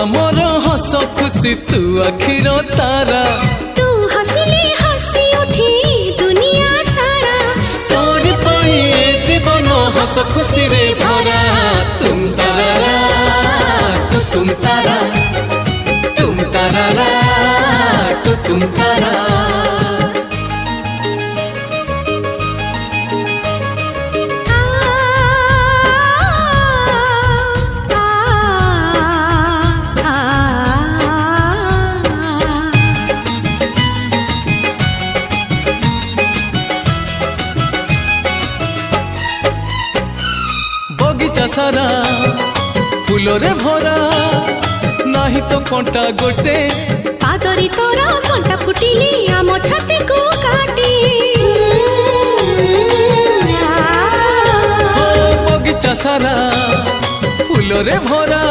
आमर हस खुशी तू आखिर तारा तू हसिले हसी उठी दुनिया सारा तोर पाई जीवन हस खुशी रे भरा तुम तारा तू तुम तारा तुम तारा तू तुम तारा बगीचा सारा फूलरे भरा नाही तो कंटा गोटे पादरी तोरा कंटा फुटिली आम छाती को काटी बगीचा सारा फूलरे भरा